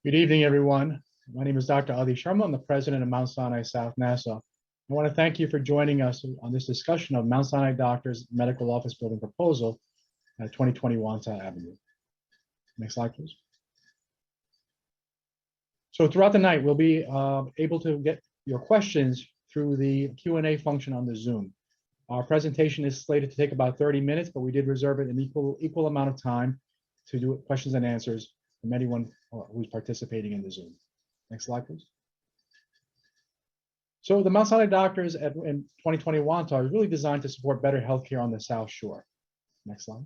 Good evening, everyone. My name is Dr. Adi Sharma. I'm the president of Mount Sinai South Nassau. I want to thank you for joining us on this discussion of Mount Sinai Doctors Medical Office Building Proposal at 2020 Wantagh Avenue. Next slide, please. So throughout the night, we'll be able to get your questions through the Q&A function on the Zoom. Our presentation is slated to take about 30 minutes, but we did reserve it an equal amount of time to do questions and answers from anyone who's participating in the Zoom. Next slide, please. So the Mount Sinai Doctors in 2020 Wantagh is really designed to support better healthcare on the South Shore. Next slide.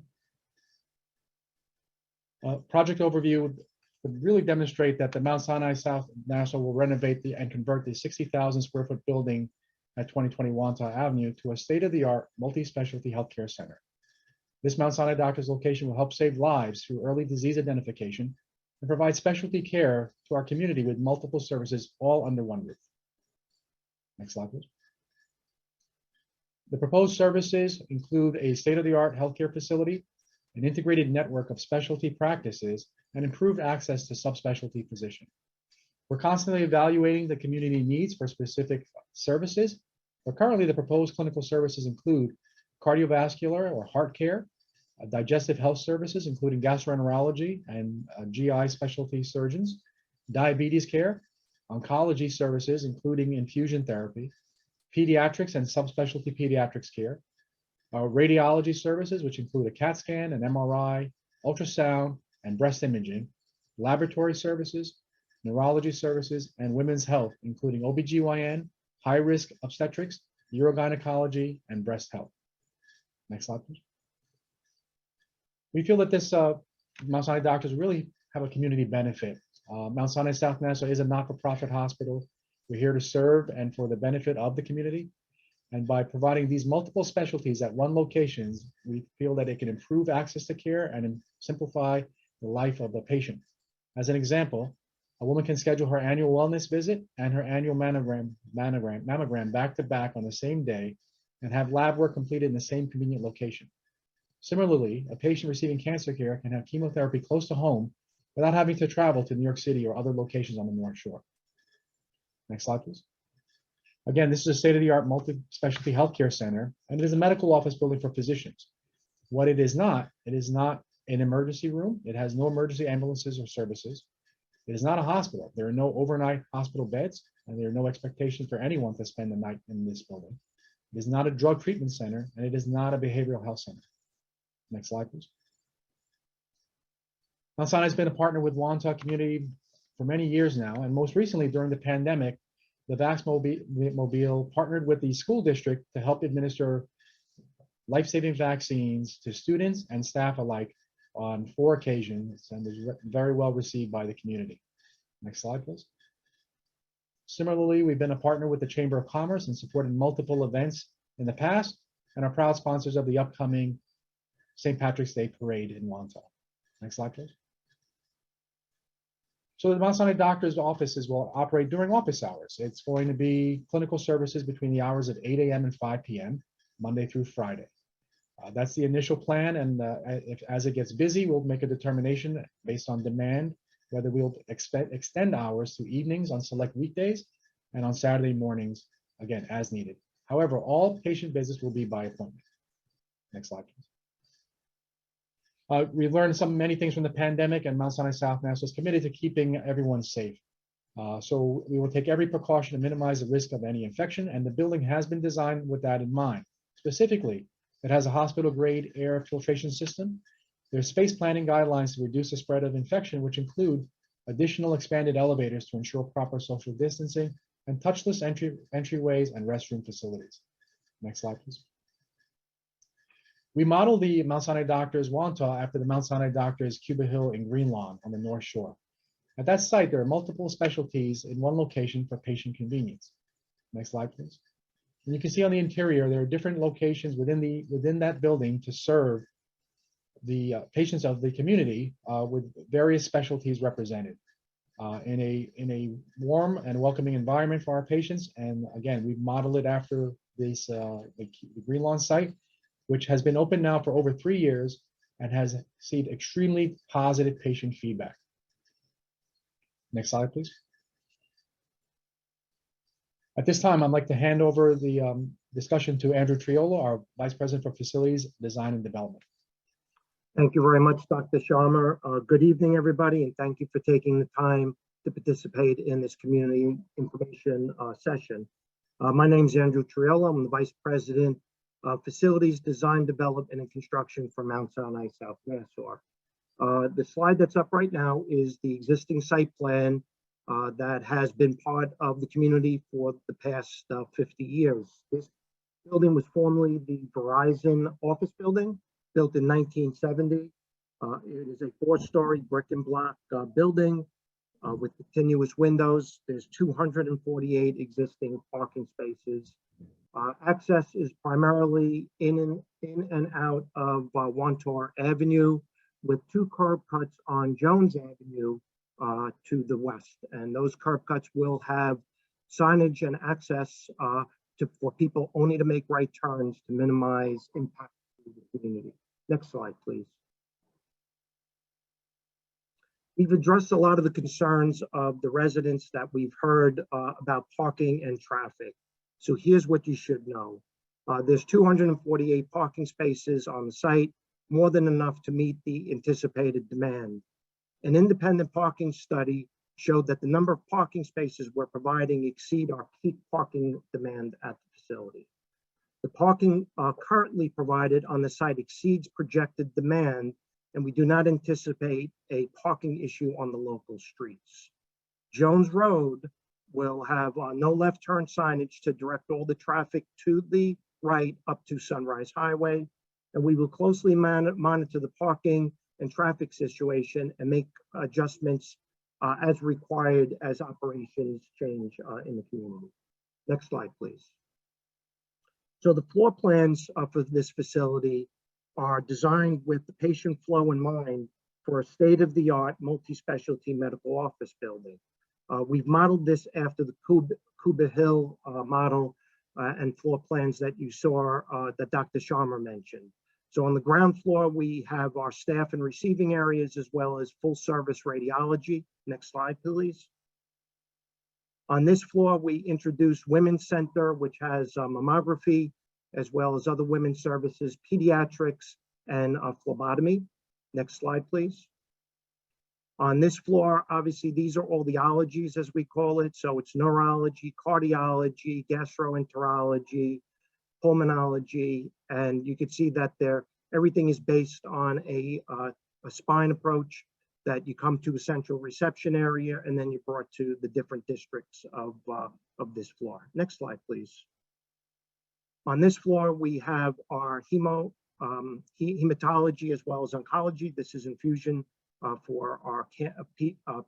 Project overview would really demonstrate that the Mount Sinai South Nassau will renovate and convert the 60,000 square foot building at 2020 Wantagh Avenue to a state-of-the-art multi-specialty healthcare center. This Mount Sinai Doctors location will help save lives through early disease identification and provide specialty care to our community with multiple services all under one roof. Next slide, please. The proposed services include a state-of-the-art healthcare facility, an integrated network of specialty practices, and improved access to subspecialty physicians. We're constantly evaluating the community needs for specific services, but currently the proposed clinical services include cardiovascular or heart care, digestive health services, including gastroenterology and GI specialty surgeons, diabetes care, oncology services, including infusion therapy, pediatrics and subspecialty pediatrics care, radiology services, which include a CAT scan, an MRI, ultrasound, and breast imaging, laboratory services, neurology services, and women's health, including OBGYN, high-risk obstetrics, urogynecology, and breast health. Next slide, please. We feel that this Mount Sinai Doctors really have a community benefit. Mount Sinai South Nassau is a not-for-profit hospital. We're here to serve and for the benefit of the community. And by providing these multiple specialties at one location, we feel that it can improve access to care and simplify the life of the patient. As an example, a woman can schedule her annual wellness visit and her annual mammogram back-to-back on the same day and have lab work completed in the same convenient location. Similarly, a patient receiving cancer care can have chemotherapy close to home without having to travel to New York City or other locations on the North Shore. Next slide, please. Again, this is a state-of-the-art multi-specialty healthcare center, and it is a medical office building for physicians. What it is not an emergency room. It has no emergency ambulances or services. It is not a hospital. There are no overnight hospital beds, and there are no expectations for anyone to spend the night in this building. It is not a drug treatment center, and it is not a behavioral health center. Next slide, please. Mount Sinai has been a partner with Wantagh community for many years now, and most recently during the pandemic, the VaxMobile partnered with the school district to help administer life-saving vaccines to students and staff alike on 4 occasions, and was very well received by the community. Next slide, please. Similarly, we've been a partner with the Chamber of Commerce and supported multiple events in the past, and are proud sponsors of the upcoming St. Patrick's Day Parade in Wantagh. Next slide, please. So the Mount Sinai Doctors offices will operate during office hours. It's going to be clinical services between the hours of 8 a.m. and 5 p.m., Monday through Friday. That's the initial plan, and as it gets busy, we'll make a determination based on demand, whether we'll extend hours to evenings on select weekdays and on Saturday mornings, again, as needed. However, all patient visits will be by appointment. Next slide, please. We've learned many things from the pandemic, and Mount Sinai South Nassau is committed to keeping everyone safe. So we will take every precaution to minimize the risk of any infection, and the building has been designed with that in mind. Specifically, it has a hospital-grade air filtration system. There's space planning guidelines to reduce the spread of infection, which include additional expanded elevators to ensure proper social distancing, and touchless entryways and restroom facilities. Next slide, please. We modeled the Mount Sinai Doctors Wantagh after the Mount Sinai Doctors Cuba Hill in Greenlaw on the North Shore. At that site, there are multiple specialties in one location for patient convenience. Next slide, please. And you can see on the interior, there are different locations within that building to serve the patients of the community with various specialties represented in a warm and welcoming environment for our patients. And again, we've modeled it after this the Greenlaw site, which has been open now for over 3 years and has received extremely positive patient feedback. Next slide, please. At this time, I'd like to hand over the discussion to Andrew Triola, our Vice President for Facilities Design and Development. Thank you very much, Dr. Sharma. Good evening, everybody, and thank you for taking the time to participate in this community information session. My name is Andrew Triola. I'm the Vice President of Facilities Design, Development, and Construction for Mount Sinai South Nassau. The slide that's up right now is the existing site plan that has been part of the community for the past 50 years. This building was formerly the Verizon office building, built in 1970. It is a 4-story brick and block building with continuous windows. There's 248 existing parking spaces. Access is primarily in and out of Wantagh Avenue, with 2 curb cuts on Jones Avenue to the west. And those curb cuts will have signage and access for people only to make right turns to minimize impact to the community. Next slide, please. We've addressed a lot of the concerns of the residents that we've heard about parking and traffic. So here's what you should know. There's 248 parking spaces on the site, more than enough to meet the anticipated demand. An independent parking study showed that the number of parking spaces we're providing exceed our peak parking demand at the facility. The parking currently provided on the site exceeds projected demand, and we do not anticipate a parking issue on the local streets. Jones Road will have no left turn signage to direct all the traffic to the right up to Sunrise Highway, and we will closely monitor the parking and traffic situation and make adjustments as required as operations change in the community. Next slide, please. So the floor plans for this facility are designed with the patient flow in mind for a state-of-the-art multi-specialty medical office building. We've modeled this after the Cuba Hill model and floor plans that you saw that Dr. Sharma mentioned. So on the ground floor, we have our staff and receiving areas as well as full service radiology. Next slide, please. On this floor, we introduced Women's Center, which has mammography, as well as other women's services, pediatrics, and phlebotomy. Next slide, please. On this floor, obviously, these are all the ologies, as we call it. So it's neurology, cardiology, gastroenterology, pulmonology, and you can see that everything is based on a spine approach, that you come to a central reception area and then you're brought to the different districts of this floor. Next slide, please. On this floor, we have our hematology as well as oncology. This is infusion for our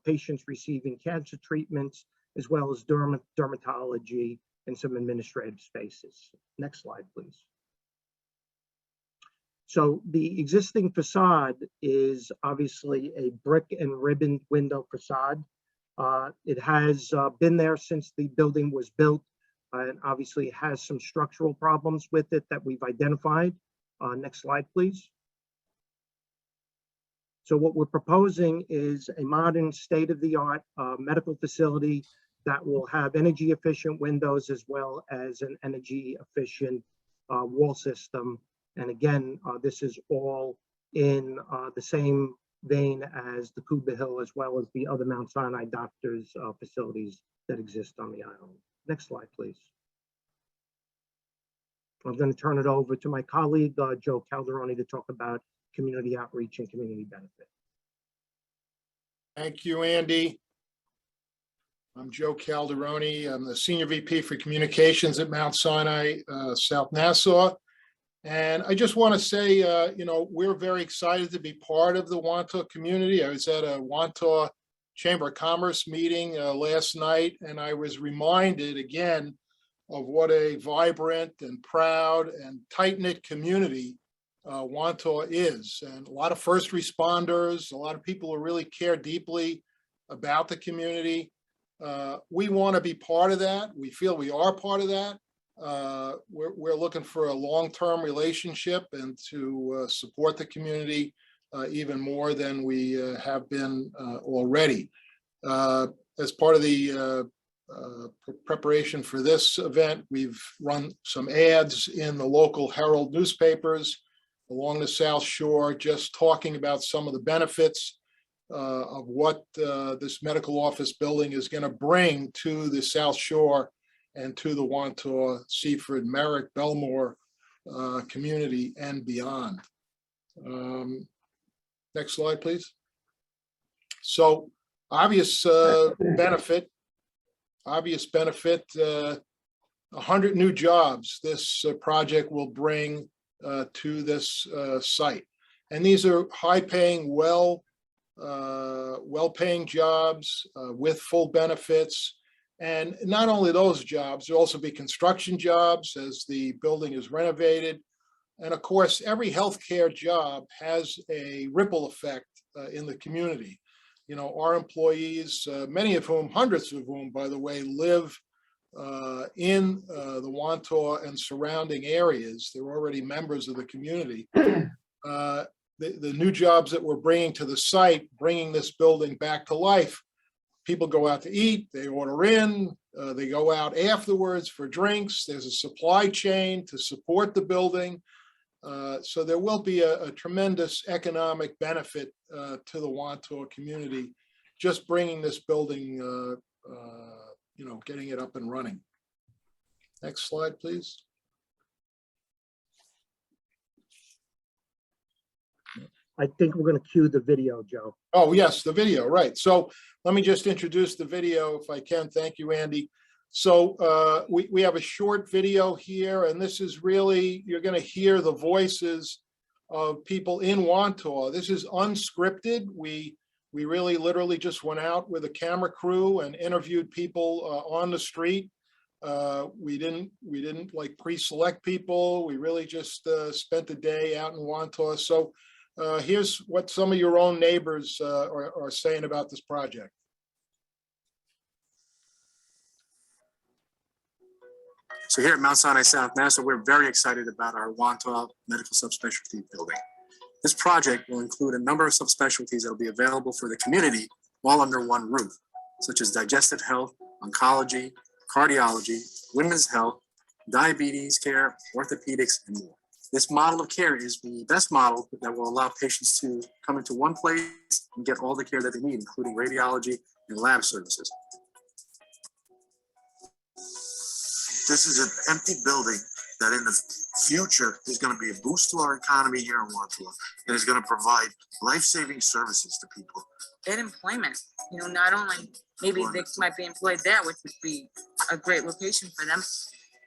patients receiving cancer treatments, as well as dermatology and some administrative spaces. Next slide, please. So the existing facade is obviously a brick and ribbon window facade. It has been there since the building was built, and obviously has some structural problems with it that we've identified. Next slide, please. So what we're proposing is a modern state-of-the-art medical facility that will have energy efficient windows as well as an energy efficient wall system. And again, this is all in the same vein as the Cuba Hill, as well as the other Mount Sinai doctors' facilities that exist on the island. Next slide, please. I'm going to turn it over to my colleague, Joe Calderoni, to talk about community outreach and community benefit. Thank you, Andy. I'm Joe Calderoni. I'm the Senior VP for Communications at Mount Sinai South Nassau. And I just want to say, we're very excited to be part of the Wantagh community. I was at a Wantagh Chamber of Commerce meeting last night, and I was reminded again of what a vibrant and proud and tight-knit community Wantagh is. And a lot of first responders, a lot of people who really care deeply about the community. We want to be part of that. We feel we are part of that. We're looking for a long-term relationship and to support the community even more than we have been already. As part of the preparation for this event, we've run some ads in the local Herald newspapers along the South Shore, just talking about some of the benefits of what this medical office building is going to bring to the South Shore and to the Wantagh, Seaford, Merrick, Belmore community and beyond. Next slide, please. So obvious benefit, 100 new jobs this project will bring to this site. And these are high-paying, well-paying jobs with full benefits. And not only those jobs, there'll also be construction jobs as the building is renovated. And of course, every healthcare job has a ripple effect in the community. You know, our employees, many of whom, hundreds of whom, by the way, live in the Wantagh and surrounding areas. They're already members of the community. The new jobs that we're bringing to the site, bringing this building back to life. People go out to eat, they order in, they go out afterwards for drinks. There's a supply chain to support the building. So there will be a tremendous economic benefit to the Wantagh community, just bringing this building, you know, getting it up and running. Next slide, please. I think we're going to cue the video, Joe. Oh, yes, the video, right. So let me just introduce the video if I can. Thank you, Andy. So we have a short video here, and this is really, you're going to hear the voices of people in Wantagh. This is unscripted. We really literally just went out with a camera crew and interviewed people on the street. We didn't like pre-select people. We really just spent the day out in Wantagh. So here's what some of your own neighbors are saying about this project. So here at Mount Sinai South Nassau, we're very excited about our Wantagh Medical Subspecialty Building. This project will include a number of subspecialties that will be available for the community all under one roof, such as digestive health, oncology, cardiology, women's health, diabetes care, orthopedics, and more. This model of care is the best model that will allow patients to come into one place and get all the care that they need, including radiology and lab services. This is an empty building that in the future is going to be a boost to our economy here in Wantagh and is going to provide life-saving services to people. And employment, you know, not only maybe they might be employed there, which would be a great location for them,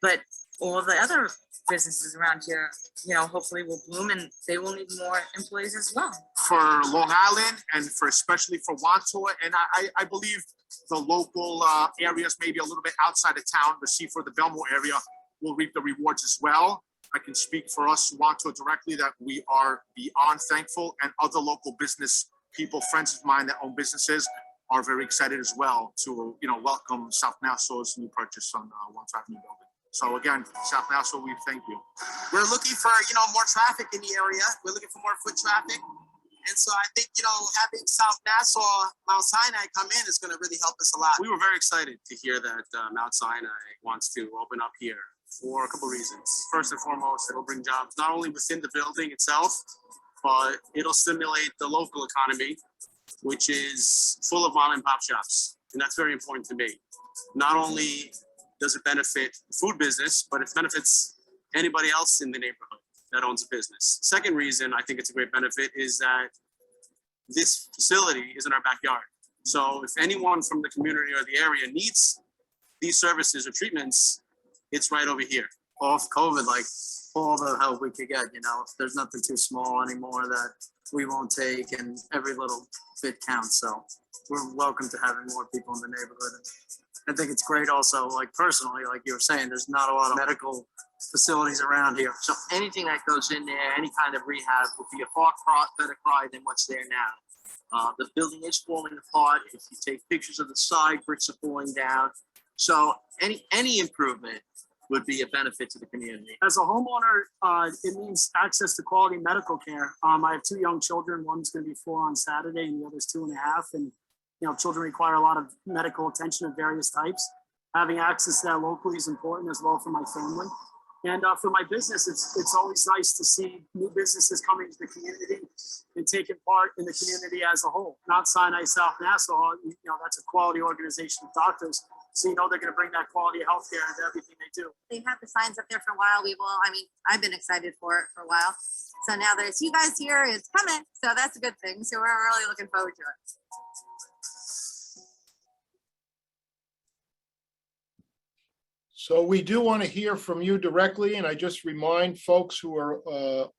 but all the other businesses around here, you know, hopefully will bloom and they will need more employees as well. For Long Island and for especially for Wantagh, and I believe the local areas, maybe a little bit outside of town, the Seaford, the Belmore area, will reap the rewards as well. I can speak for us, Wantagh, directly that we are beyond thankful, and other local business people, friends of mine that own businesses, are very excited as well to, you know, welcome South Nassau's new purchase on Wantagh Avenue building. So again, South Nassau, we thank you. We're looking for, you know, more traffic in the area. We're looking for more foot traffic. And so I think, you know, having South Nassau, Mount Sinai come in is going to really help us a lot. We were very excited to hear that Mount Sinai wants to open up here for a couple of reasons. First and foremost, it'll bring jobs not only within the building itself, but it'll stimulate the local economy, which is full of mom and pop shops. And that's very important to me. Not only does it benefit the food business, but it benefits anybody else in the neighborhood that owns a business. Second reason I think it's a great benefit is that this facility is in our backyard. So if anyone from the community or the area needs these services or treatments, it's right over here. Off COVID, like all the help we could get, you know, there's nothing too small anymore that we won't take, and every little bit counts. So we're welcome to having more people in the neighborhood. I think it's great also, like personally, like you were saying, there's not a lot of medical facilities around here. So anything that goes in there, any kind of rehab would be a far better cry than what's there now. The building is falling apart. If you take pictures of the side, bricks are falling down. So any improvement would be a benefit to the community. As a homeowner, it means access to quality medical care. I have 2 young children. One's going to be 4 on Saturday and the other's 2.5. And children require a lot of medical attention of various types. Having access to that locally is important as well for my family. And for my business, it's always nice to see new businesses coming to the community and taking part in the community as a whole. Mount Sinai South Nassau, that's a quality organization of doctors. So they're going to bring that quality of healthcare into everything they do. They've had the signs up there for a while. I've been excited for it for a while. So now there's you guys here, it's coming. So that's a good thing. So we're really looking forward to it. So we do want to hear from you directly, and I just remind folks who are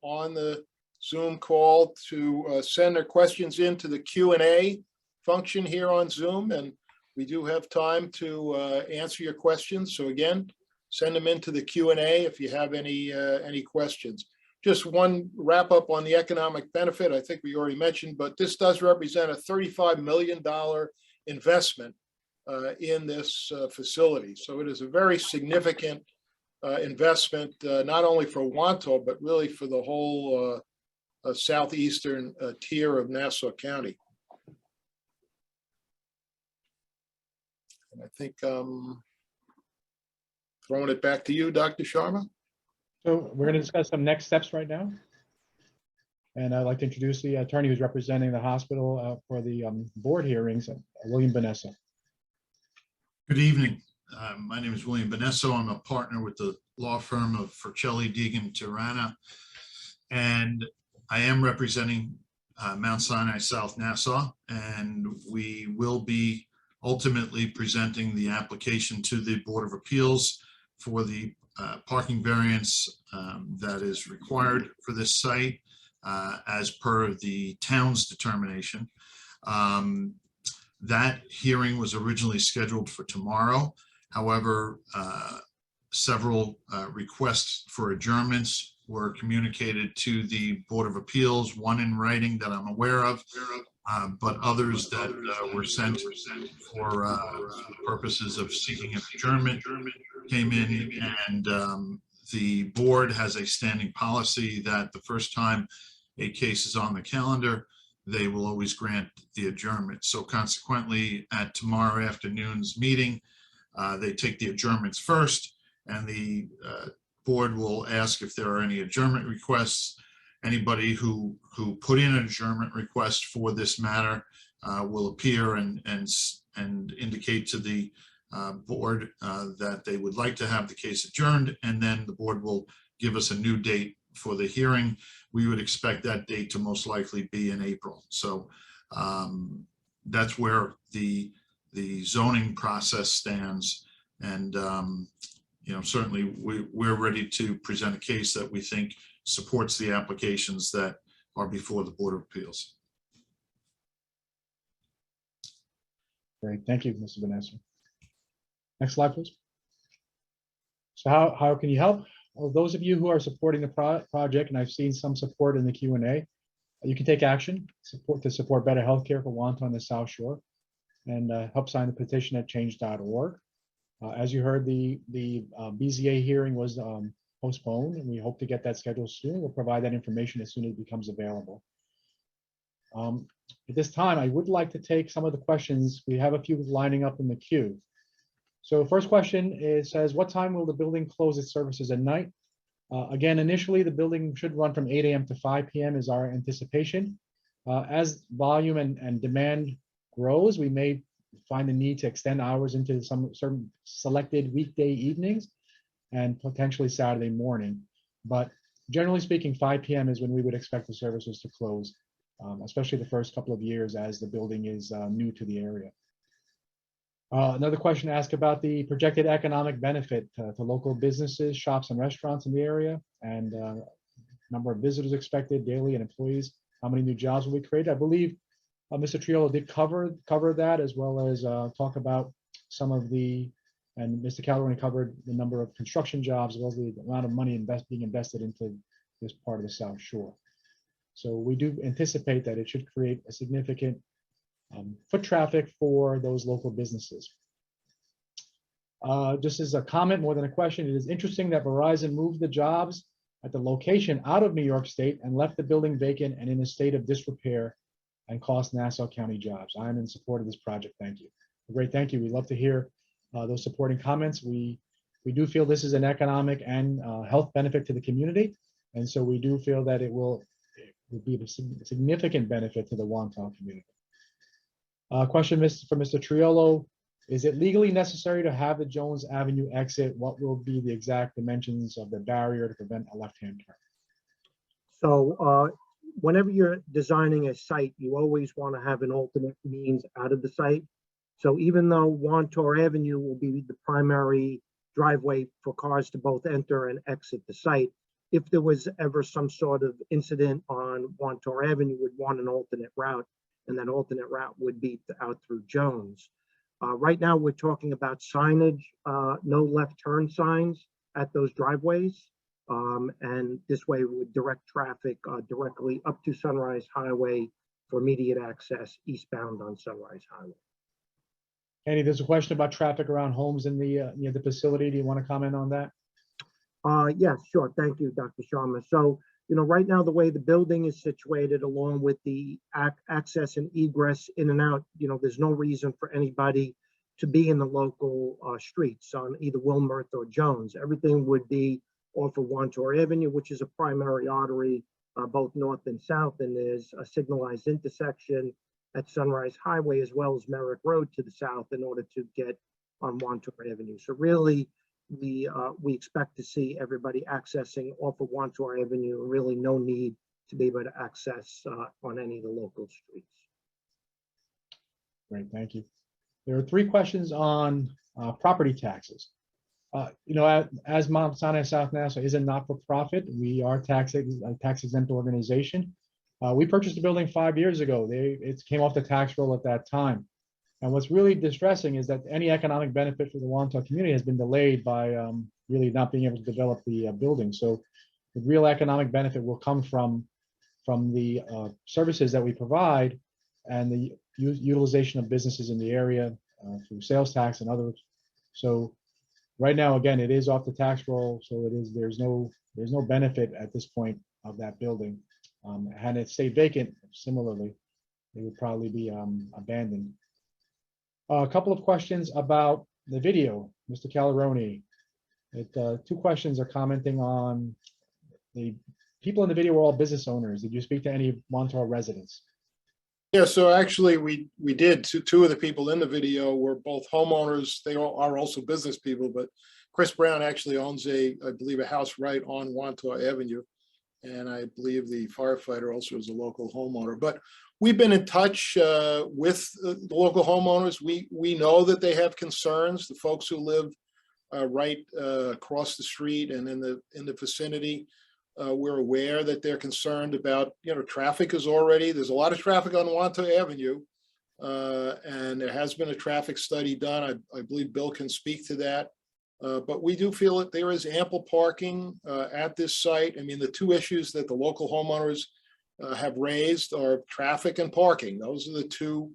on the Zoom call to send their questions into the Q&A function here on Zoom, and we do have time to answer your questions. So again, send them into the Q&A if you have any questions. Just one wrap up on the economic benefit. I think we already mentioned, but this does represent a $35 million investment in this facility. So it is a very significant investment, not only for Wantagh, but really for the whole southeastern tier of Nassau County. And I think throwing it back to you, Dr. Sharma. So we're going to discuss some next steps right now. And I'd like to introduce the attorney who's representing the hospital for the board hearings, William Benesso. Good evening. My name is William Benesso. I'm a partner with the law firm of Forcelli, Deegan, Tirana, and I am representing Mount Sinai South Nassau, and we will be ultimately presenting the application to the Board of Appeals for the parking variance that is required for this site as per the town's determination. That hearing was originally scheduled for tomorrow. However, several requests for adjournments were communicated to the Board of Appeals, one in writing that I'm aware of, but others that were sent for purposes of seeking an adjournment came in, and the board has a standing policy that the first time a case is on the calendar, they will always grant the adjournment. So consequently, at tomorrow afternoon's meeting, they take the adjournments first, and the board will ask if there are any adjournment requests. Anybody who put in an adjournment request for this matter will appear and indicate to the board that they would like to have the case adjourned, and then the board will give us a new date for the hearing. We would expect that date to most likely be in April. So that's where the zoning process stands. And certainly we're ready to present a case that we think supports the applications that are before the Board of Appeals. Great, thank you, Mr. Benesso. Next slide, please. So how can you help? Well, those of you who are supporting the project, and I've seen some support in the Q&A, you can take action to support better healthcare for Wantagh on the South Shore, and help sign the petition at change.org. As you heard, the BZA hearing was postponed, and we hope to get that scheduled soon. We'll provide that information as soon as it becomes available. At this time, I would like to take some of the questions. We have a few lining up in the queue. So first question says, what time will the building close its services at night? Again, initially, the building should run from 8 a.m. to 5 p.m. is our anticipation. As volume and demand grows, we may find the need to extend hours into some certain selected weekday evenings and potentially Saturday morning. But generally speaking, 5 p.m. is when we would expect the services to close, especially the first couple of years as the building is new to the area. Another question asked about the projected economic benefit to local businesses, shops, and restaurants in the area, and number of visitors expected daily and employees. How many new jobs will be created? I believe Mr. Triolo did cover that, as well as talk about some of the, and Mr. Calderoni covered the number of construction jobs, as well as the amount of money being invested into this part of the South Shore. So we do anticipate that it should create a significant foot traffic for those local businesses. Just as a comment more than a question, it is interesting that Verizon moved the jobs at the location out of New York State and left the building vacant and in a state of disrepair and cost Nassau County jobs. I am in support of this project. Thank you. Great, thank you. We'd love to hear those supporting comments. We do feel this is an economic and health benefit to the community. And so we do feel that it will be a significant benefit to the Wantagh community. Question for Mr. Triolo. Is it legally necessary to have the Jones Avenue exit? What will be the exact dimensions of the barrier to prevent a left-hand turn? So whenever you're designing a site, you always want to have an alternate means out of the site. So even though Wantagh Avenue will be the primary driveway for cars to both enter and exit the site, if there was ever some sort of incident on Wantagh Avenue, would want an alternate route, and that alternate route would be out through Jones. Right now, we're talking about signage, no left turn signs at those driveways. And this way would direct traffic directly up to Sunrise Highway for immediate access eastbound on Sunrise Highway. Andy, there's a question about traffic around homes in the near the facility. Do you want to comment on that? Yeah, sure. Thank you, Dr. Sharma. So, right now, the way the building is situated, along with the access and egress in and out, there's no reason for anybody to be in the local streets on either Wilmert or Jones. Everything would be off of Wantagh Avenue, which is a primary artery, both north and south, and there's a signalized intersection at Sunrise Highway as well as Merrick Road to the south in order to get on Wantagh Avenue. So really, we expect to see everybody accessing off of Wantagh Avenue. Really, no need to be able to access on any of the local streets. Great, thank you. There are 3 questions on property taxes. As Mount Sinai South Nassau is a not-for-profit, we are a tax-exempt organization. We purchased the building 5 years ago. It came off the tax roll at that time. And what's really distressing is that any economic benefit for the Wantagh community has been delayed by really not being able to develop the building. So the real economic benefit will come from the services that we provide and the utilization of businesses in the area through sales tax and others. So right now, again, it is off the tax roll, so there's no benefit at this point of that building. Had it stayed vacant, similarly, it would probably be abandoned. A couple of questions about the video, Mr. Calderoni. 2 questions are commenting on the people in the video were all business owners. Did you speak to any Wantagh residents? Yeah, so actually we did. Two of the people in the video were both homeowners. They are also business people, but Chris Brown actually owns I believe a house right on Wantagh Avenue. And I believe the firefighter also is a local homeowner. But we've been in touch with the local homeowners. We know that they have concerns. The folks who live right across the street and in the vicinity, we're aware that they're concerned about, traffic there's a lot of traffic on Wantagh Avenue. And there has been a traffic study done. I believe Bill can speak to that. But we do feel that there is ample parking at this site. I mean, the 2 issues that the local homeowners have raised are traffic and parking. Those are the 2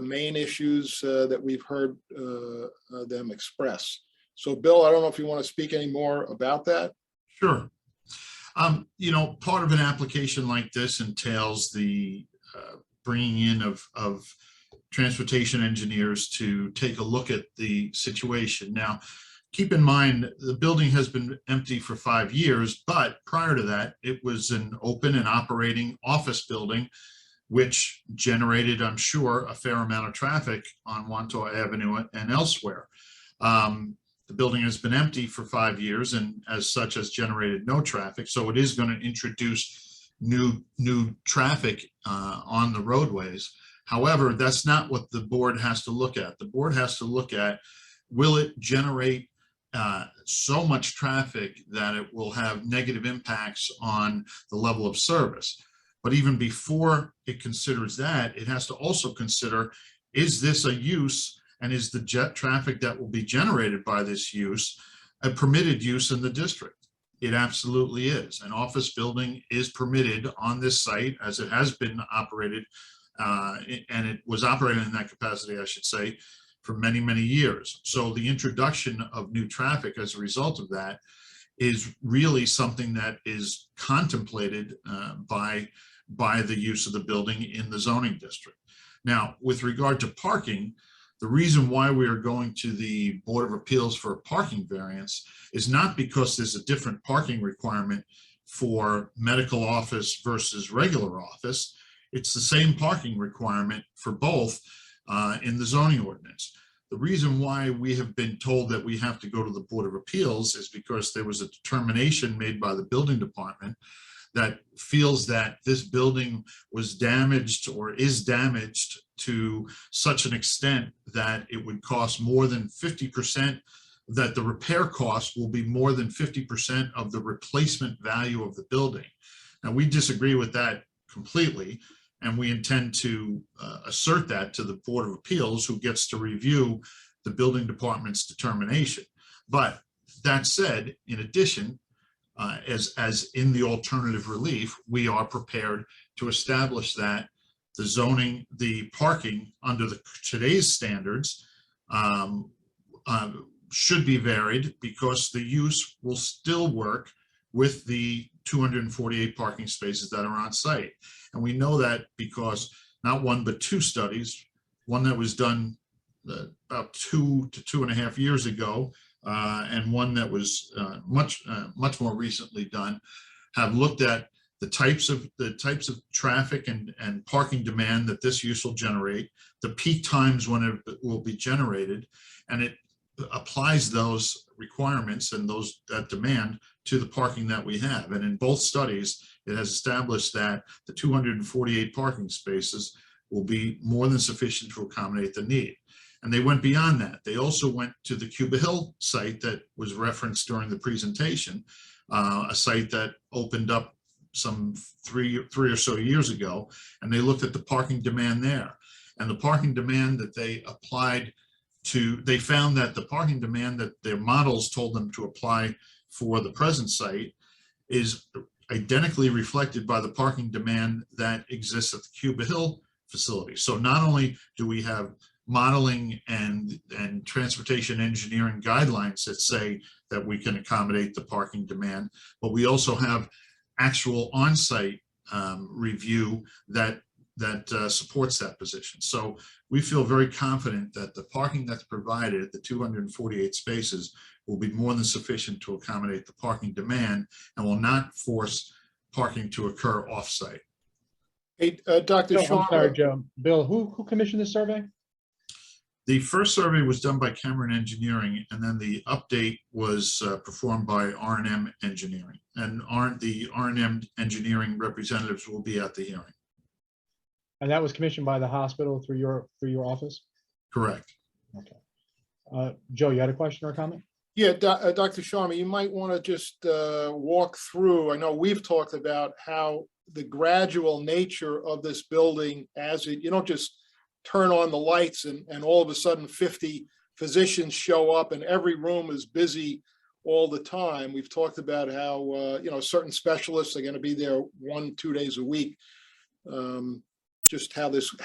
main issues that we've heard them express. So, Bill, I don't know if you want to speak any more about that. Sure. Part of an application like this entails the bringing in of transportation engineers to take a look at the situation. Now, keep in mind, the building has been empty for 5 years, but prior to that, it was an open and operating office building, which generated, I'm sure, a fair amount of traffic on Wantagh Avenue and elsewhere. The building has been empty for 5 years and as such has generated no traffic. So it is going to introduce new traffic on the roadways. However, that's not what the board has to look at. The board has to look at, will it generate so much traffic that it will have negative impacts on the level of service. But even before it considers that, it has to also consider, is this a use, and is the jet traffic that will be generated by this use a permitted use in the district? It absolutely is. An office building is permitted on this site as it has been operated, and it was operated in that capacity, I should say, for many, many years. So the introduction of new traffic as a result of that is really something that is contemplated by by the use of the building in the zoning district. Now, with regard to parking, the reason why we are going to the Board of Appeals for a parking variance is not because there's a different parking requirement for medical office versus regular office. It's the same parking requirement for both in the zoning ordinance. The reason why we have been told that we have to go to the Board of Appeals is because there was a determination made by the building department that feels that this building was damaged or is damaged to such an extent that it would cost more than 50%, that the repair cost will be more than 50% of the replacement value of the building. Now, we disagree with that completely, and we intend to assert that to the Board of Appeals, who gets to review the building department's determination. But that said, in addition, as in the alternative relief, we are prepared to establish that the zoning, the parking under today's standards should be varied, because the use will still work with the 248 parking spaces that are on site. And we know that because not one but two studies, one that was done about 2 to 2.5 years ago, and one that was much more recently done, have looked at the types of traffic and parking demand that this use will generate, the peak times when it will be generated, and it applies those requirements and that demand to the parking that we have. And in both studies, it has established that the 248 parking spaces will be more than sufficient to accommodate the need. And they went beyond that. They also went to the Cuba Hill site that was referenced during the presentation, a site that opened up some three or so years ago, and they looked at the parking demand there. And the parking demand that they applied to, they found that the parking demand that their models told them to apply for the present site is identically reflected by the parking demand that exists at the Cuba Hill facility. So not only do we have modeling and transportation engineering guidelines that say that we can accommodate the parking demand, but we also have actual on-site review that supports that position. So we feel very confident that the parking that's provided at the 248 spaces will be more than sufficient to accommodate the parking demand and will not force parking to occur off-site. Hey, Dr. No, Shaw. I'm sorry, Joe. Bill, who commissioned this survey? The first survey was done by Cameron Engineering, and then the update was performed by R&M Engineering. And the R&M Engineering representatives will be at the hearing. And that was commissioned by the hospital through your office? Correct. Okay. Joe, you had a question or a comment? Yeah, Dr. Sharma, you might want to just walk through. I know we've talked about how the gradual nature of this building, you don't just turn on the lights and all of a sudden 50 physicians show up and every room is busy all the time. We've talked about how certain specialists are going to be there 1-2 days a week. Just how this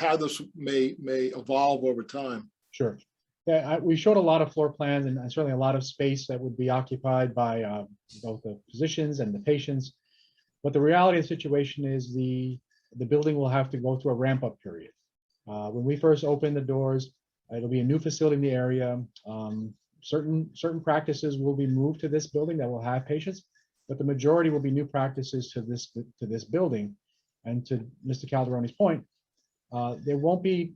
may evolve over time. Sure. Yeah, we showed a lot of floor plans and certainly a lot of space that would be occupied by both the physicians and the patients. But the reality of the situation is the building will have to go through a ramp-up period. When we first open the doors, it'll be a new facility in the area. Certain practices will be moved to this building that will have patients, but the majority will be new practices to this building. And to Mr. Calderoni's point, there won't be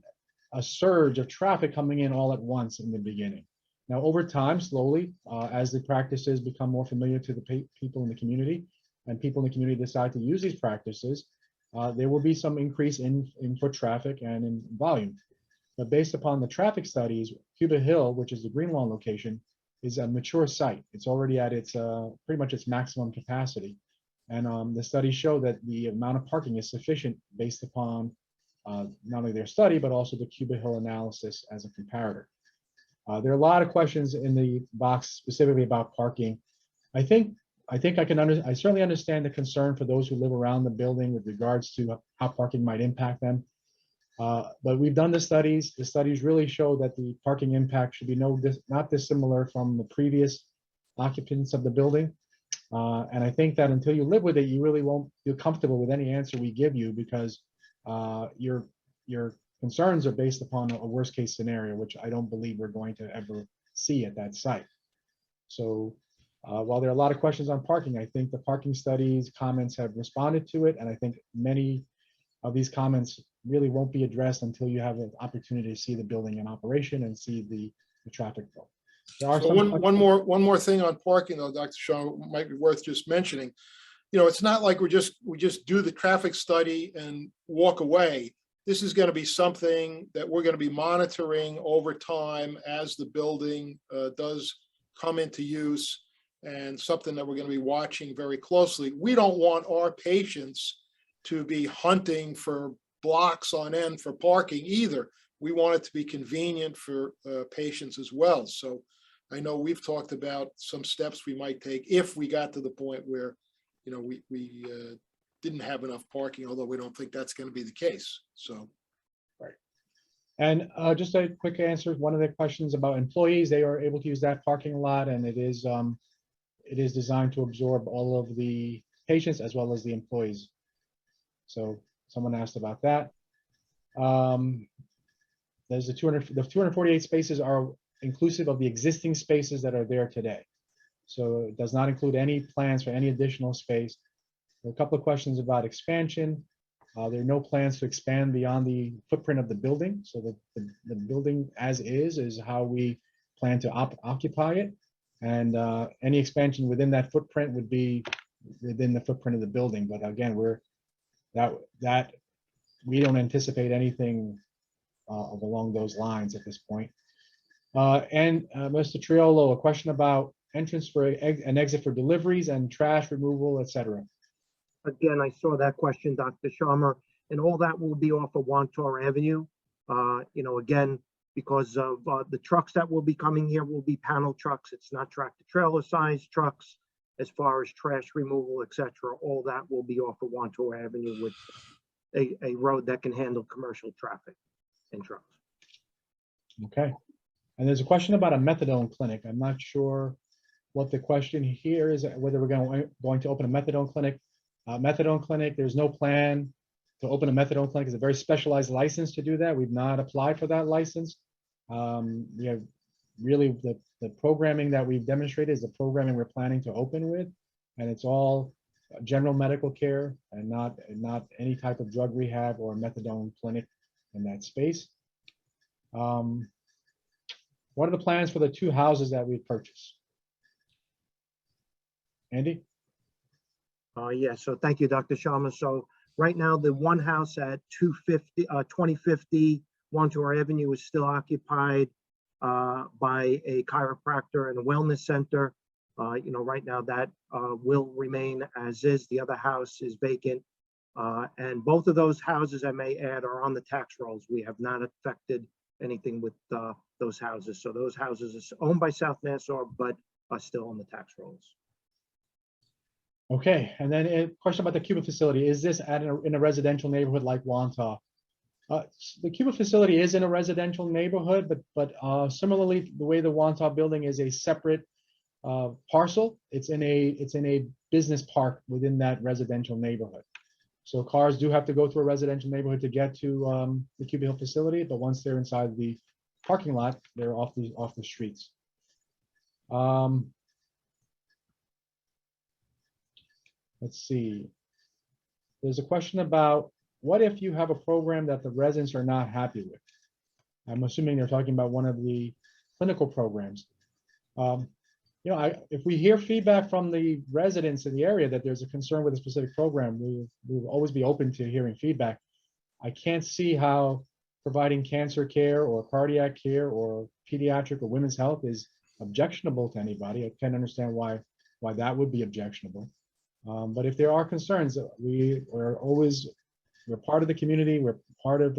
a surge of traffic coming in all at once in the beginning. Now, over time, slowly, as the practices become more familiar to the people in the community, and people in the community decide to use these practices, there will be some increase in foot traffic and in volume. But based upon the traffic studies, Cuba Hill, which is the Greenlaw location, is a mature site. It's already at its pretty much its maximum capacity. And the studies show that the amount of parking is sufficient based upon not only their study, but also the Cuba Hill analysis as a comparator. There are a lot of questions in the box specifically about parking. I certainly understand the concern for those who live around the building with regards to how parking might impact them. But we've done the studies. The studies really show that the parking impact should be not dissimilar from the previous occupants of the building. And I think that until you live with it, you really won't feel comfortable with any answer we give you because your concerns are based upon a worst case scenario, which I don't believe we're going to ever see at that site. So while there are a lot of questions on parking, I think the parking studies comments have responded to it. And I think many of these comments really won't be addressed until you have an opportunity to see the building in operation and see the traffic flow. There are So some one more thing on parking though, Dr. Shaw, might be worth just mentioning. You know, it's not like we just do the traffic study and walk away. This is going to be something that we're going to be monitoring over time as the building does come into use, and something that we're going to be watching very closely. We don't want our patients to be hunting for blocks on end for parking either. We want it to be convenient for patients as well. So I know we've talked about some steps we might take if we got to the point where, you know, we didn't have enough parking, although we don't think that's going to be the case. So. Right. And just a quick answer, one of the questions about employees, they are able to use that parking lot, and it is designed to absorb all of the patients as well as the employees. So someone asked about that. There's the 248 spaces are inclusive of the existing spaces that are there today. So it does not include any plans for any additional space. There are a couple of questions about expansion. There are no plans to expand beyond the footprint of the building. So the building as is how we plan to occupy it. And any expansion within that footprint would be within the footprint of the building. But again, we don't anticipate anything along those lines at this point. And Mr. Triolo, a question about entrance for an exit for deliveries and trash removal, etc. Again, I saw that question, Dr. Sharma, and all that will be off of Wantagh Avenue. You know, again, because of the trucks that will be coming here will be panel trucks. It's not tractor trailer size trucks. As far as trash removal, etc., all that will be off of Wantagh Avenue with a road that can handle commercial traffic and trucks. Okay. And there's a question about a methadone clinic. I'm not sure what the question here is, whether we're going to open a methadone clinic. There's no plan to open a methadone clinic. It's a very specialized license to do that. We've not applied for that license. We have really the programming that we've demonstrated is the programming we're planning to open with, and it's all general medical care and not any type of drug rehab or methadone clinic in that space. What are the plans for the 2 houses that we've purchased? Andy? Yeah, so thank you, Dr. Sharma. So right now, the one house at 2050 Wantagh Avenue is still occupied by a chiropractor and a wellness center. You know, right now that will remain as is. The other house is vacant. And both of those houses, I may add, are on the tax rolls. We have not affected anything with those houses. So those houses are owned by South Nassau, but are still on the tax rolls. Okay, and then a question about the Cuba facility. Is this in a residential neighborhood like Wantagh? The Cuba facility is in a residential neighborhood, but similarly, the way the Wantagh building is a separate parcel, it's in a business park within that residential neighborhood. So cars do have to go through a residential neighborhood to get to the Cuba Hill facility, but once they're inside the parking lot, they're off the streets. Let's see. There's a question about what if you have a program that the residents are not happy with? I'm assuming they're talking about one of the clinical programs. You know, if we hear feedback from the residents in the area that there's a concern with a specific program, we will always be open to hearing feedback. I can't see how providing cancer care or cardiac care or pediatric or women's health is objectionable to anybody. I can't understand why that would be objectionable. But if there are concerns, we're part of the community. We're part of,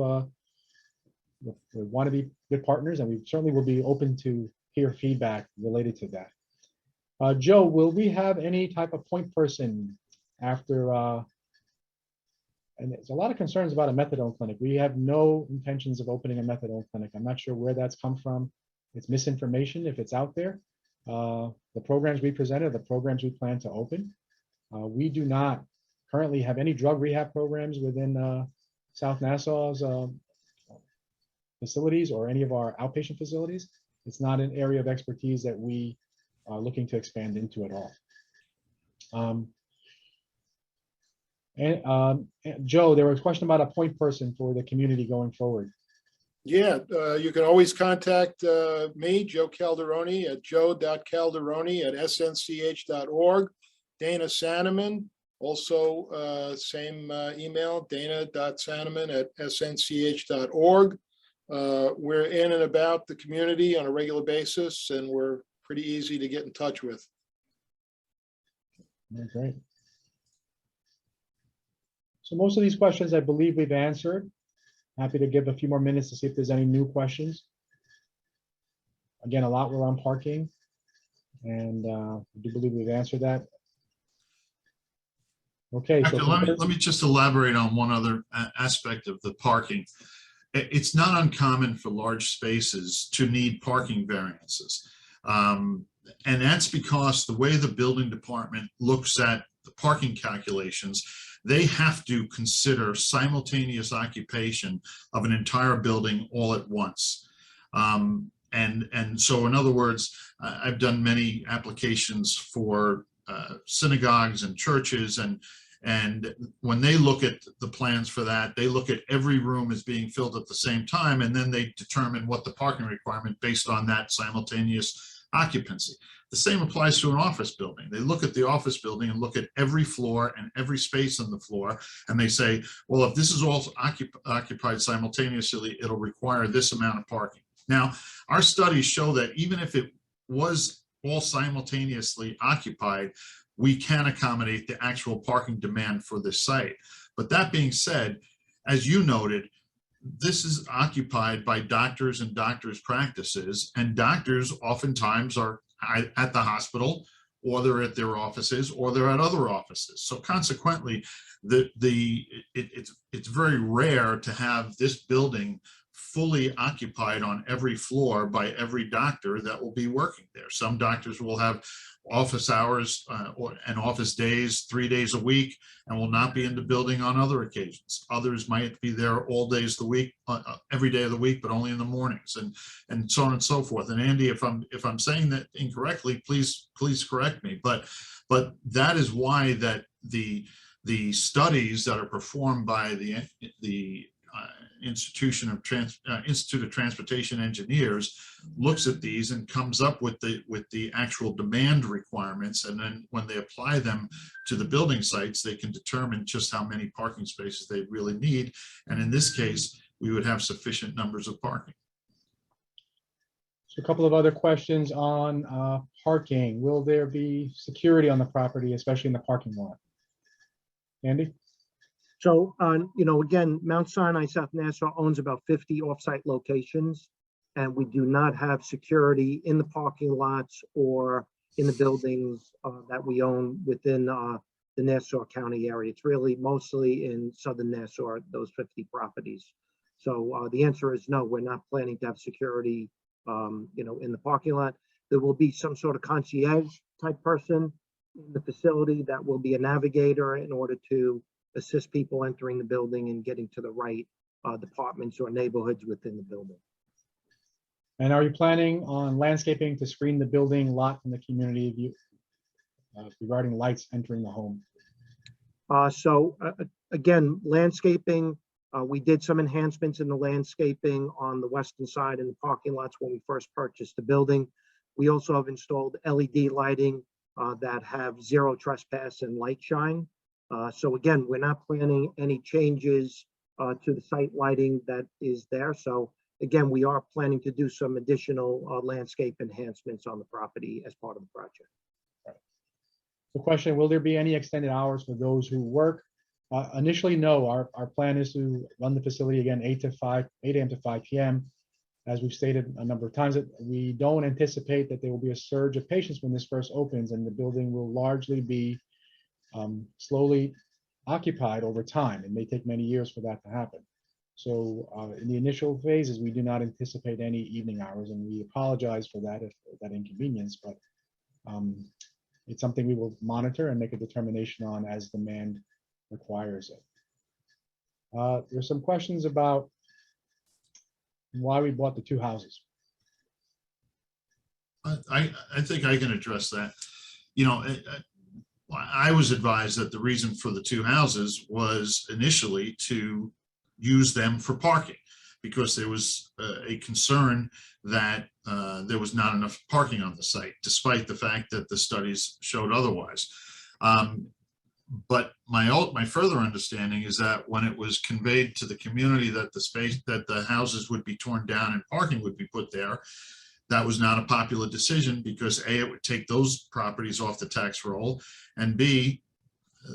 we want to be good partners, and we certainly will be open to hear feedback related to that. Joe, will we have any type of point person after, and there's a lot of concerns about a methadone clinic. We have no intentions of opening a methadone clinic. I'm not sure where that's come from. It's misinformation if it's out there. the programs we presented, the programs we plan to open. We do not currently have any drug rehab programs within South Nassau's facilities or any of our outpatient facilities. It's not an area of expertise that we are looking to expand into at all. Joe, there was a question about a point person for the community going forward. Yeah, you can always contact me, Joe Calderoni, at joe.calderoni@snch.org. Dana Sanneman, also same email, dana.sanneman@snch.org. We're in and about the community on a regular basis, and we're pretty easy to get in touch with. Great. So most of these questions I believe we've answered. Happy to give a few more minutes to see if there's any new questions. Again, a lot were on parking, and I do believe we've answered that. Okay, so Actually, let me just elaborate on one other aspect of the parking. It's not uncommon for large spaces to need parking variances. And that's because the way the building department looks at the parking calculations, they have to consider simultaneous occupation of an entire building all at once. And so in other words, I've done many applications for synagogues and churches, and when they look at the plans for that, they look at every room as being filled at the same time, and then they determine what the parking requirement based on that simultaneous occupancy. The same applies to an office building. They look at the office building and look at every floor and every space on the floor, and they say, well, if this is all occupied simultaneously, it'll require this amount of parking. Now, our studies show that even if it was all simultaneously occupied, we can accommodate the actual parking demand for this site. But that being said, as you noted, this is occupied by doctors and doctors' practices, and doctors oftentimes are at the hospital, or they're at their offices, or they're at other offices. So consequently, it's very rare to have this building fully occupied on every floor by every doctor that will be working there. Some doctors will have office hours and office days 3 days a week and will not be in the building on other occasions. Others might be there all days of the week, every day of the week, but only in the mornings, and so on and so forth. And Andy, if I'm saying that incorrectly, please correct me. But that is why that the studies that are performed by the Institute of Transportation Engineers looks at these and comes up with the actual demand requirements, and then when they apply them to the building sites, they can determine just how many parking spaces they really need, and in this case we would have sufficient numbers of parking. So a couple of other questions on parking. Will there be security on the property, especially in the parking lot? Andy? So, again, Mount Sinai South Nassau owns about 50 offsite locations, and we do not have security in the parking lots or in the buildings that we own within the Nassau County area. It's really mostly in southern Nassau, those 50 properties. So the answer is no, we're not planning to have security, in the parking lot. There will be some sort of concierge type person in the facility that will be a navigator in order to assist people entering the building and getting to the right departments or neighborhoods within the building. And are you planning on landscaping to screen the building lot from the community view regarding lights entering the home? Again, landscaping, we did some enhancements in the landscaping on the western side in the parking lots when we first purchased the building. We also have installed LED lighting that have zero trespass and light shine. So again, we're not planning any changes to the site lighting that is there. So again, we are planning to do some additional landscape enhancements on the property as part of the project. The question, will there be any extended hours for those who work? Initially, no. Our plan is to run the facility again 8 a.m. to 5 p.m. As we've stated a number of times, that we don't anticipate that there will be a surge of patients when this first opens, and the building will largely be slowly occupied over time. It may take many years for that to happen. So in the initial phases, we do not anticipate any evening hours, and we apologize for that, if that inconvenience, but It's something we will monitor and make a determination on as demand requires it. There's some questions about why we bought the two houses. I think I can address that. You know, I was advised that the reason for the two houses was initially to use them for parking, because there was a concern that there was not enough parking on the site, despite the fact that the studies showed otherwise. But my further understanding is that when it was conveyed to the community that the houses would be torn down and parking would be put there, that was not a popular decision, because A, it would take those properties off the tax roll, and B,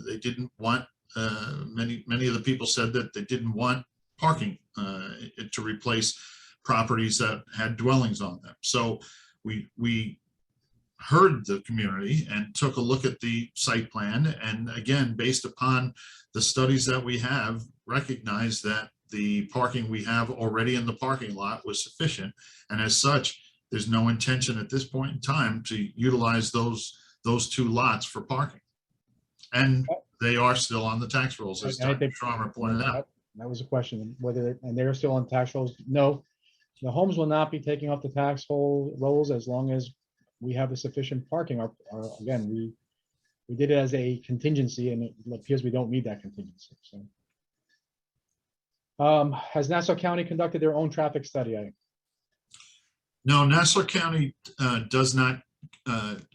they didn't want, many of the people said that they didn't want parking to replace properties that had dwellings on them. So we heard the community and took a look at the site plan, and again, based upon the studies that we have, recognized that the parking we have already in the parking lot was sufficient, and as such, there's no intention at this point in time to utilize those two lots for parking. And they are still on the tax rolls, as Dr. Schrammer pointed out. That was a question, whether, and they're still on tax rolls. No, the homes will not be taking off the tax rolls as long as we have a sufficient parking. Again, we did it as a contingency, and it appears we don't need that contingency. So, has Nassau County conducted their own traffic study? No, Nassau County does not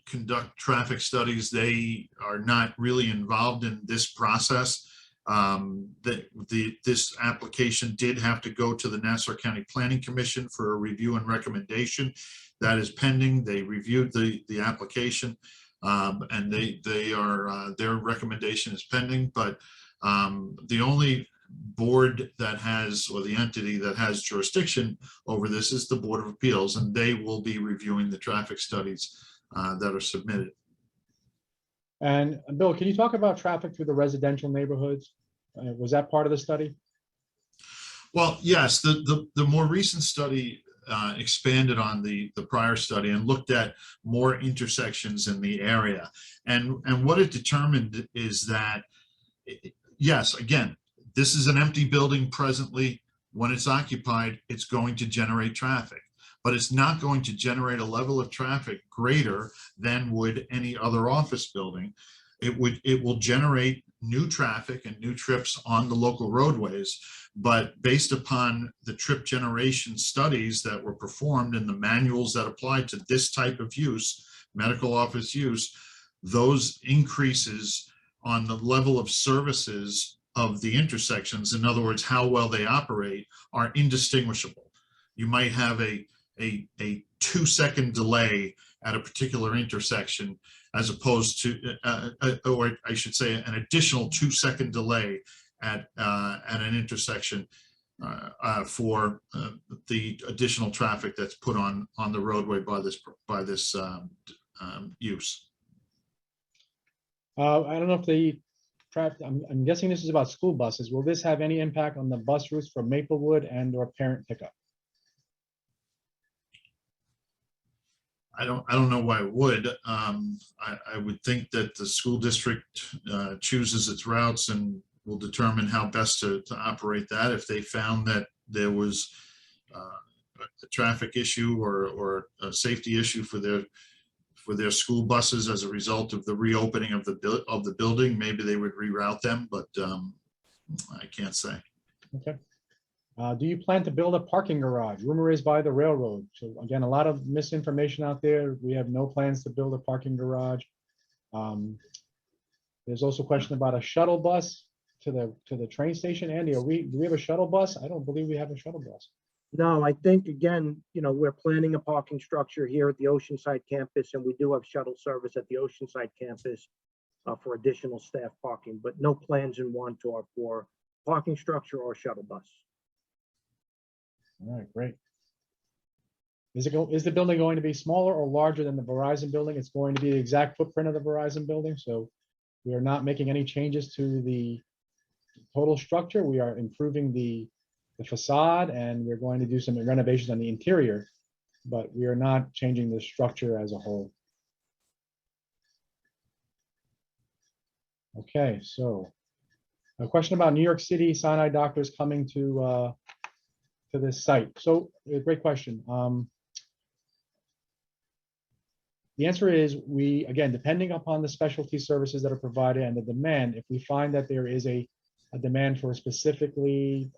conduct traffic studies. They are not really involved in this process. This application did have to go to the Nassau County Planning Commission for a review and recommendation. That is pending. They reviewed the application, and their recommendation is pending. But the only board that has, or the entity that has jurisdiction over this, is the Board of Appeals, and they will be reviewing the traffic studies that are submitted. And Bill, can you talk about traffic through the residential neighborhoods? Was that part of the study? Well, yes, the more recent study expanded on the prior study and looked at more intersections in the area. And what it determined is that, yes, again, this is an empty building presently. When it's occupied, it's going to generate traffic, but it's not going to generate a level of traffic greater than would any other office building. It will generate new traffic and new trips on the local roadways, but based upon the trip generation studies that were performed in the manuals that applied to this type of use, medical office use, those increases on the level of services of the intersections, in other words, how well they operate, are indistinguishable. You might have a 2-second delay at a particular intersection, as opposed to, or I should say, an additional 2-second delay at an intersection for the additional traffic that's put on the roadway by this use. I don't know if the traffic, I'm guessing this is about school buses. Will this have any impact on the bus routes for Maplewood and or parent pickup? I don't know why it would. I would think that the school district chooses its routes and will determine how best to operate that. If they found that there was a traffic issue or a safety issue for their school buses as a result of the reopening of the building, maybe they would reroute them, but I can't say. Okay. Do you plan to build a parking garage? Rumor is by the railroad. So again, a lot of misinformation out there. We have no plans to build a parking garage. There's also a question about a shuttle bus to the train station. Andy, do we have a shuttle bus? I don't believe we have a shuttle bus. No, I think, again, we're planning a parking structure here at the Oceanside campus, and we do have shuttle service at the Oceanside campus for additional staff parking, but no plans in Wantagh for parking structure or shuttle bus. All right, great. Is the building going to be smaller or larger than the Verizon building? It's going to be the exact footprint of the Verizon building, so we are not making any changes to the total structure. We are improving the facade, and we're going to do some renovations on the interior, but we are not changing the structure as a whole. Okay, so a question about New York City Sinai doctors coming to this site. So great question. The answer is again, depending upon the specialty services that are provided and the demand, if we find that there is a demand for specifically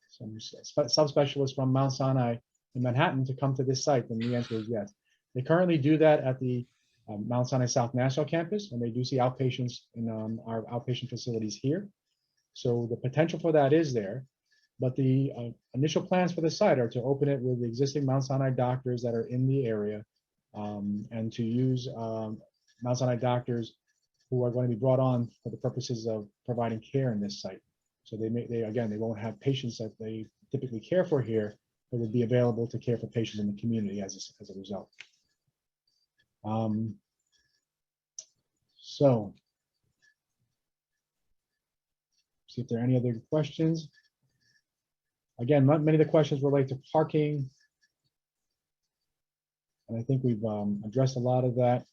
some subspecialists from Mount Sinai in Manhattan to come to this site, then the answer is yes. They currently do that at the Mount Sinai South Nassau campus, and they do see outpatients in our outpatient facilities here. So the potential for that is there, but the initial plans for the site are to open it with the existing Mount Sinai doctors that are in the area, and to use Mount Sinai doctors who are going to be brought on for the purposes of providing care in this site. So they won't have patients that they typically care for here, but would be available to care for patients in the community as a result. So, see if there are any other questions. Again, many of the questions relate to parking, and I think we've addressed a lot of that.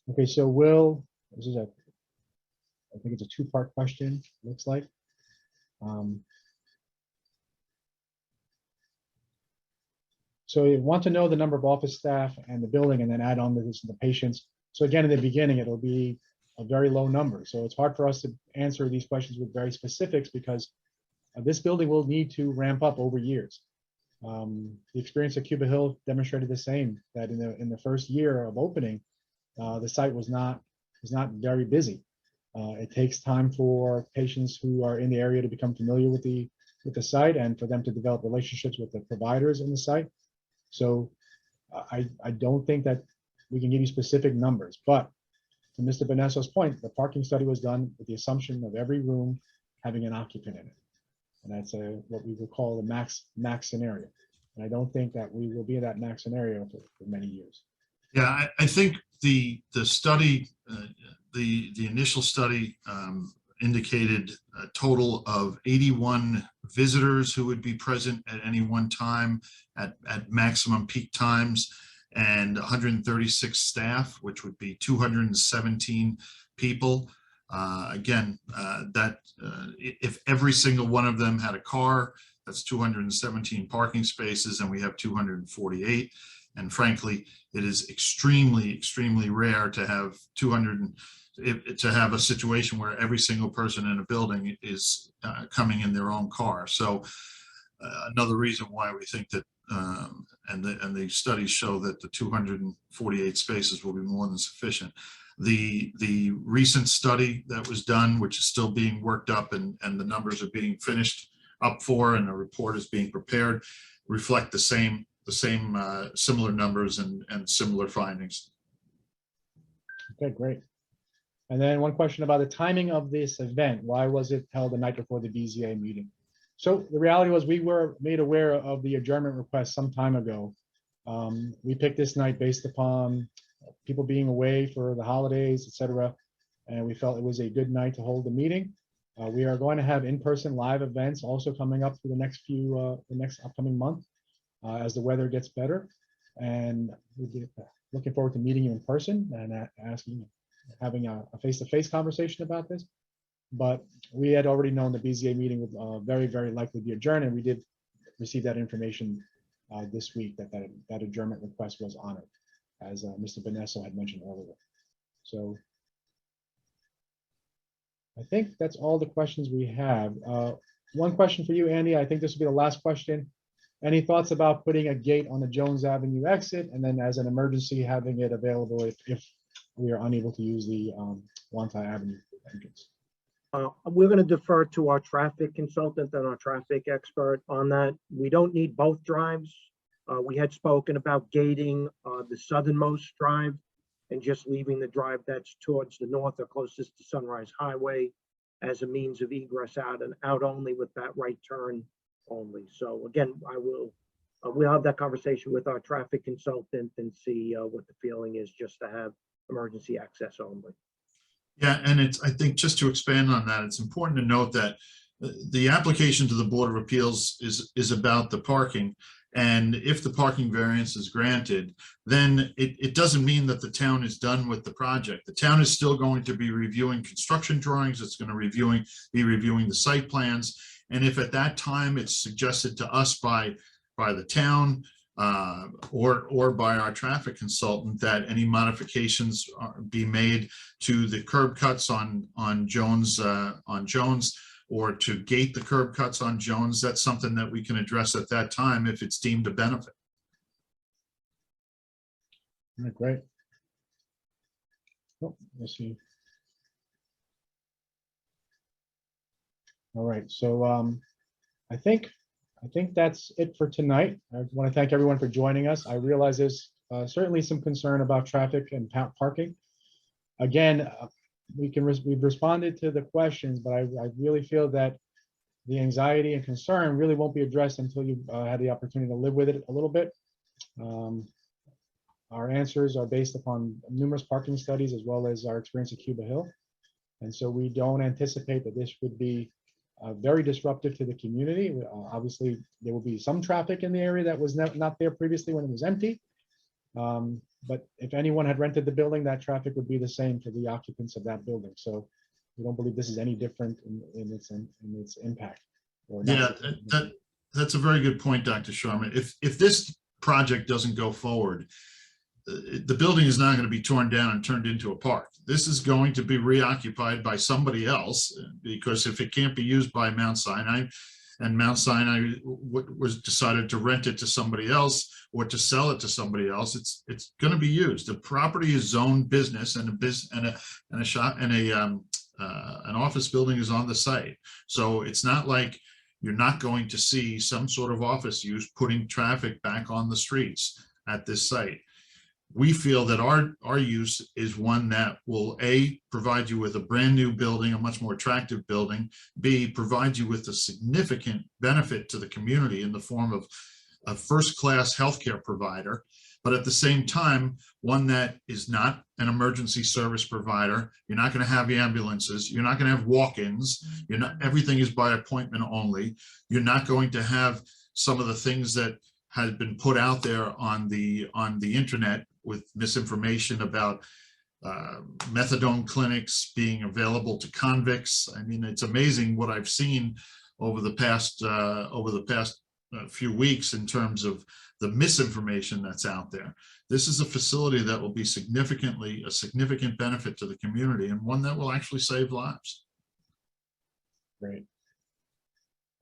Okay, so this is I think it's a two-part question, looks like. So you want to know the number of office staff and the building, and then add on to this the patients. So again, in the beginning, it'll be a very low number. So it's hard for us to answer these questions with very specifics because this building will need to ramp up over years. The experience at Cuba Hill demonstrated the same, that in the first year of opening, the site was not very busy. It takes time for patients who are in the area to become familiar with the site and for them to develop relationships with the providers in the site. So I don't think that we can give you specific numbers, but to Mr. Benesso's point, the parking study was done with the assumption of every room having an occupant in it. And that's what we would call the max scenario. And I don't think that we will be in that max scenario for many years. Yeah, I think the study, the initial study indicated a total of 81 visitors who would be present at any one time at maximum peak times, and 136 staff, which would be 217 people. Again, if every single one of them had a car, that's 217 parking spaces, and we have 248. And frankly, it is extremely, extremely rare to have to have a situation where every single person in a building is coming in their own car. So another reason why we think that, and the studies show that the 248 spaces will be more than sufficient. The recent study that was done, which is still being worked up, and the numbers are being finished up for, and a report is being prepared, reflect the same similar numbers and similar findings. Okay, great. And then one question about the timing of this event. Why was it held the night before the BZA meeting? So the reality was we were made aware of the adjournment request some time ago. We picked this night based upon people being away for the holidays, etc. And we felt it was a good night to hold the meeting. We are going to have in-person live events also coming up for the next upcoming month as the weather gets better. And we're looking forward to meeting you in person and having a face-to-face conversation about this. But we had already known the BZA meeting would very, very likely be adjourned, and we did receive that information this week that adjournment request was honored, as Mr. Benesso had mentioned earlier. So I think that's all the questions we have. One question for you, Andy. I think this will be the last question. Any thoughts about putting a gate on the Jones Avenue exit, and then as an emergency having it available if we are unable to use the Wantagh Avenue entrance? We're going to defer to our traffic consultant and our traffic expert on that. We don't need both drives. We had spoken about gating the southernmost drive and just leaving the drive that's towards the north or closest to Sunrise Highway as a means of egress out and out only with that right turn only. So again, we'll have that conversation with our traffic consultant and see what the feeling is, just to have emergency access only. Yeah, and I think just to expand on that, it's important to note that the application to the Board of Appeals is about the parking. And if the parking variance is granted, then it doesn't mean that the town is done with the project. The town is still going to be reviewing construction drawings. It's going to be reviewing the site plans. And if at that time it's suggested to us by the town or by our traffic consultant that any modifications be made to the curb cuts on Jones, or to gate the curb cuts on Jones, that's something that we can address at that time if it's deemed a benefit. Great. Oh, let's see. All right, so I think that's it for tonight. I want to thank everyone for joining us. I realize there's certainly some concern about traffic and parking. Again, we've responded to the questions, but I really feel that the anxiety and concern really won't be addressed until you've had the opportunity to live with it a little bit. Our answers are based upon numerous parking studies as well as our experience at Cuba Hill. And so we don't anticipate that this would be very disruptive to the community. Obviously, there will be some traffic in the area that was not there previously when it was empty. But if anyone had rented the building, that traffic would be the same for the occupants of that building. So we don't believe this is any different in its impact. Yeah, that's a very good point, Dr. Sharma. If this project doesn't go forward, the building is not going to be torn down and turned into a park. This is going to be reoccupied by somebody else, because if it can't be used by Mount Sinai, and Mount Sinai was decided to rent it to somebody else or to sell it to somebody else, it's going to be used. The property is zoned business, and a shop and an office building is on the site. So it's not like you're not going to see some sort of office use putting traffic back on the streets at this site. We feel that our use is one that will A, provide you with a brand new building, a much more attractive building, B, provide you with a significant benefit to the community in the form of a first-class healthcare provider, but at the same time, one that is not an emergency service provider. You're not going to have ambulances. You're not going to have walk-ins. Everything is by appointment only. You're not going to have some of the things that has been put out there on the internet with misinformation about methadone clinics being available to convicts. I mean, it's amazing what I've seen over the past few weeks in terms of the misinformation that's out there. This is a facility that will be a significant benefit to the community, and one that will actually save lives. Great.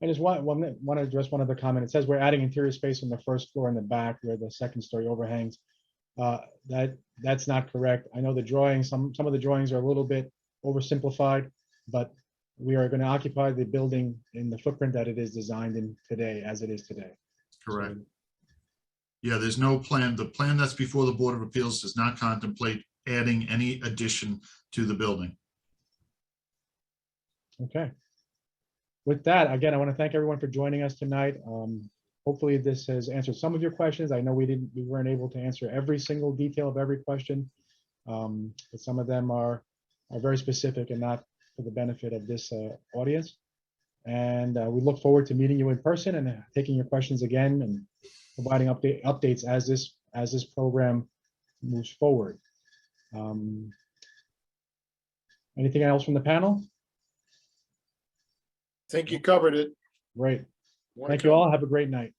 I just want to address one other comment. It says we're adding interior space on the first floor in the back where the second story overhangs. That's not correct. I know the drawings, some of the drawings are a little bit oversimplified, but we are going to occupy the building in the footprint that it is designed in today, as it is today. Correct. So, yeah, there's no plan. The plan that's before the Board of Appeals does not contemplate adding any addition to the building. Okay. With that, again, I want to thank everyone for joining us tonight. Hopefully this has answered some of your questions. I know we weren't able to answer every single detail of every question, but some of them are very specific and not for the benefit of this audience. And we look forward to meeting you in person and taking your questions again and providing updates as this program moves forward. Anything else from the panel? I think you covered it. Great. Thank you all. Have a great night.